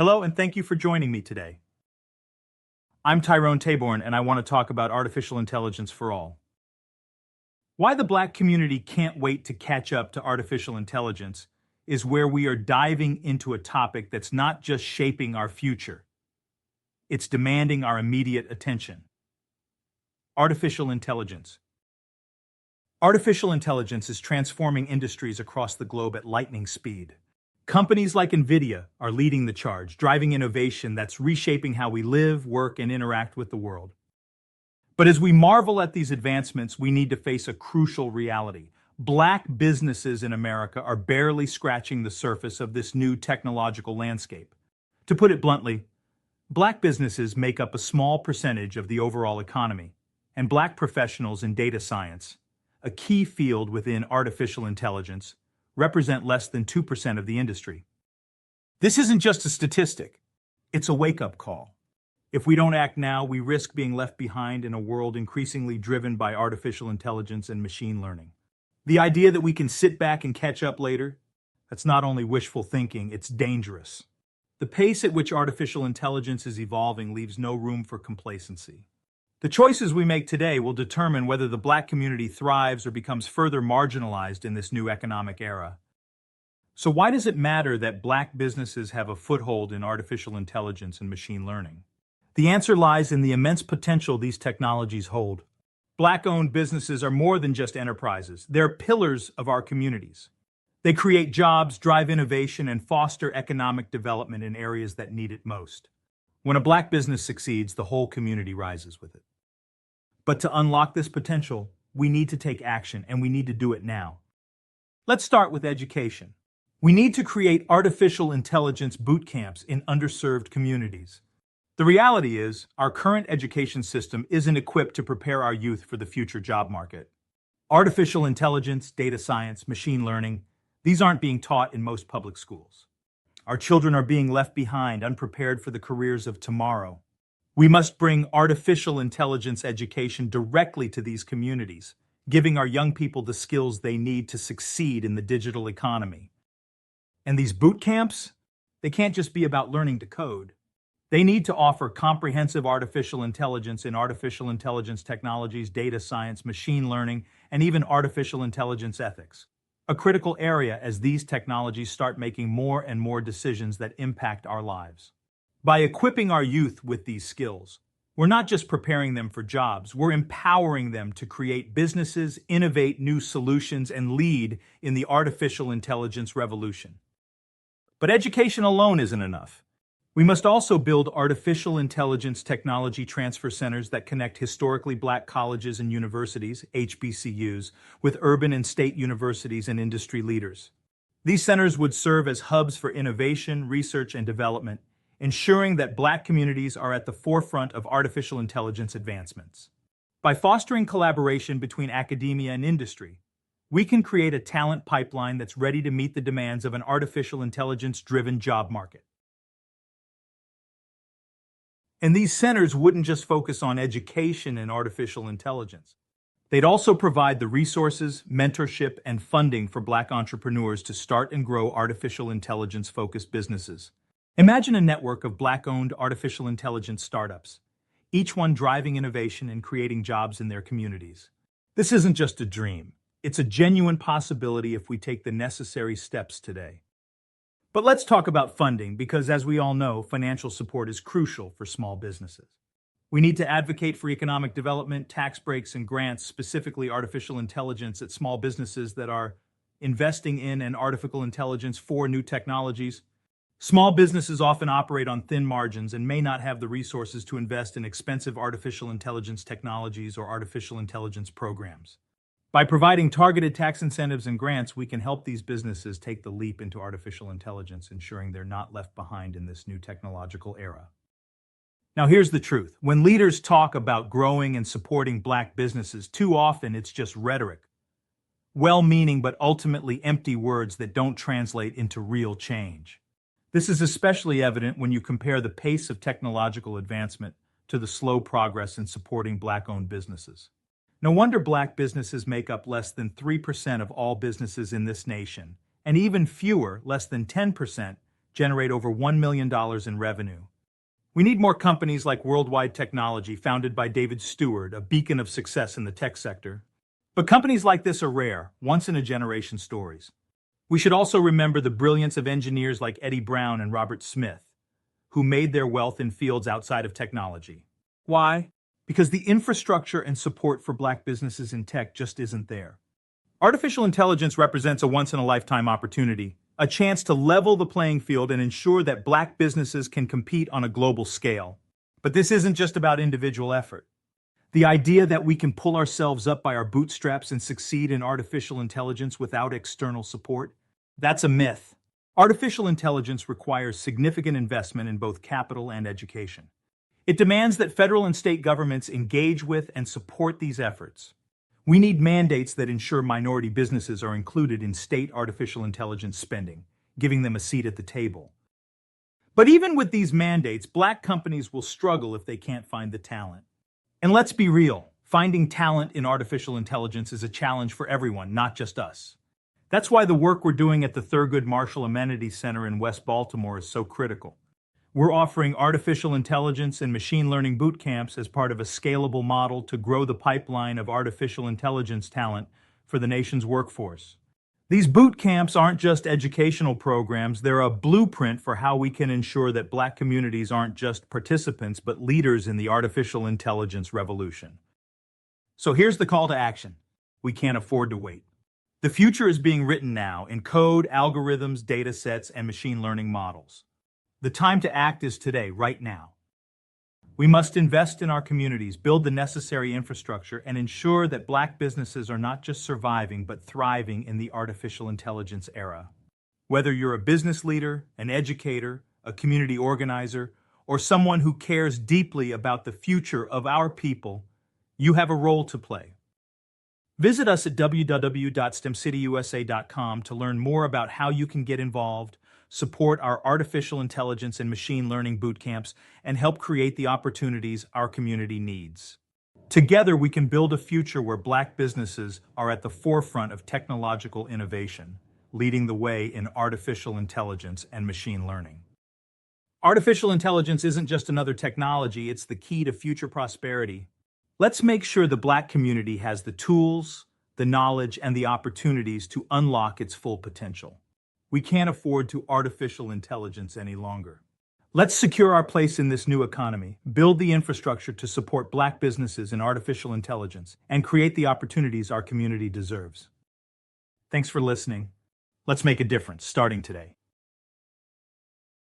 Hello, and thank you for joining me today. I'm Tyrone Taborn, and I want to talk about artificial intelligence for all. Why the Black community can't wait to catch up to artificial intelligence is where we are diving into a topic that's not just shaping our future, it's demanding our immediate attention. Artificial intelligence. Artificial intelligence is transforming industries across the globe at lightning speed. Companies like NVIDIA are leading the charge, driving innovation that's reshaping how we live, work, and interact with the world. But as we marvel at these advancements, we need to face a crucial reality. Black businesses in America are barely scratching the surface of this new technological landscape. To put it bluntly, Black businesses make up a small percentage of the overall economy, and Black professionals in data science, a key field within artificial intelligence, represent less than 2% of the industry. This isn't just a statistic, it's a wake-up call. If we don't act now, we risk being left behind in a world increasingly driven by artificial intelligence and machine learning. The idea that we can sit back and catch up later, that's not only wishful thinking, it's dangerous. The pace at which artificial intelligence is evolving leaves no room for complacency. The choices we make today will determine whether the Black community thrives or becomes further marginalized in this new economic era. So why does it matter that Black businesses have a foothold in artificial intelligence and machine learning? The answer lies in the immense potential these technologies hold. Black-owned businesses are more than just enterprises. They're pillars of our communities. They create jobs, drive innovation, and foster economic development in areas that need it most. When a Black business succeeds, the whole community rises with it. But to unlock this potential, we need to take action, and we need to do it now. Let's start with education. We need to create artificial intelligence boot camps in underserved communities. The reality is, our current education system isn't equipped to prepare our youth for the future job market. Artificial intelligence, data science, machine learning, these aren't being taught in most public schools. Our children are being left behind, unprepared for the careers of tomorrow. We must bring artificial intelligence education directly to these communities, giving our young people the skills they need to succeed in the digital economy. And these boot camps, they can't just be about learning to code. They need to offer comprehensive artificial intelligence in artificial intelligence technologies, data science, machine learning, and even artificial intelligence ethics. A critical area as these technologies start making more and more decisions that impact our lives. By equipping our youth with these skills, we're not just preparing them for jobs, we're empowering them to create businesses, innovate new solutions, and lead in the artificial intelligence revolution. But education alone isn't enough. We must also build artificial intelligence technology transfer centers that connect historically Black colleges and universities, HBCUs, with urban and state universities and industry leaders. These centers would serve as hubs for innovation, research, and development, ensuring that Black communities are at the forefront of artificial intelligence advancements. By fostering collaboration between academia and industry, we can create a talent pipeline that's ready to meet the demands of an artificial intelligence-driven job market. And these centers wouldn't just focus on education and artificial intelligence. They'd also provide the resources, mentorship, and funding for Black entrepreneurs to start and grow artificial intelligence-focused businesses. Imagine a network of Black-owned artificial intelligence startups, each one driving innovation and creating jobs in their communities. This isn't just a dream. It's a genuine possibility if we take the necessary steps today. But let's talk about funding, because as we all know, financial support is crucial for small businesses. We need to advocate for economic development, tax breaks, and grants, specifically artificial intelligence at small businesses that are investing in and artificial intelligence for new technologies. Small businesses often operate on thin margins and may not have the resources to invest in expensive artificial intelligence technologies or artificial intelligence programs. By providing targeted tax incentives and grants, we can help these businesses take the leap into artificial intelligence, ensuring they're not left behind in this new technological era. Now, here's the truth. When leaders talk about growing and supporting Black businesses, too often it's just rhetoric. Well-meaning but ultimately empty words that don't translate into real change. This is especially evident when you compare the pace of technological advancement to the slow progress in supporting Black-owned businesses. No wonder Black businesses make up less than 3% of all businesses in this nation, and even fewer, less than 10%, generate over $1 million in revenue. We need more companies like Worldwide Technology, founded by David Stewart, a beacon of success in the tech sector. But companies like this are rare, once-in-a-generation stories. We should also remember the brilliance of engineers like Eddie Brown and Robert Smith, who made their wealth in fields outside of technology. Why? Because the infrastructure and support for Black businesses in tech just isn't there. Artificial intelligence represents a once-in-a-lifetime opportunity, a chance to level the playing field and ensure that Black businesses can compete on a global scale. But this isn't just about individual effort. The idea that we can pull ourselves up by our bootstraps and succeed in artificial intelligence without external support, that's a myth. Artificial intelligence requires significant investment in both capital and education. It demands that federal and state governments engage with and support these efforts. We need mandates that ensure minority businesses are included in state artificial intelligence spending, giving them a seat at the table. But even with these mandates, Black companies will struggle if they can't find the talent. And let's be real, finding talent in artificial intelligence is a challenge for everyone, not just us. That's why the work we're doing at the Thurgood Marshall Amenities Center in West Baltimore is so critical. We're offering artificial intelligence and machine learning boot camps as part of a scalable model to grow the pipeline of artificial intelligence talent for the nation's workforce. These boot camps aren't just educational programs, they're a blueprint for how we can ensure that Black communities aren't just participants but leaders in the artificial intelligence revolution. So here's the call to action. We can't afford to wait. The future is being written now in code, algorithms, data sets, and machine learning models. The time to act is today, right now. We must invest in our communities, build the necessary infrastructure, and ensure that Black businesses are not just surviving but thriving in the artificial intelligence era. Whether you're a business leader, an educator, a community organizer, or someone who cares deeply about the future of our people, you have a role to play. Visit us at www.stemcityusa.com to learn more about how you can get involved, support our artificial intelligence and machine learning bootcamps, and help create the opportunities our community needs. Together, we can build a future where Black businesses are at the forefront of technological innovation, leading the way in artificial intelligence and machine learning. Artificial intelligence isn't just another technology, it's the key to future prosperity. Let's make sure the Black community has the tools, the knowledge, and the opportunities to unlock its full potential. We can't afford to artificial intelligence any longer. Let's secure our place in this new economy, build the infrastructure to support Black businesses in artificial intelligence, and create the opportunities our community deserves. Thanks for listening. Let's make a difference, starting today.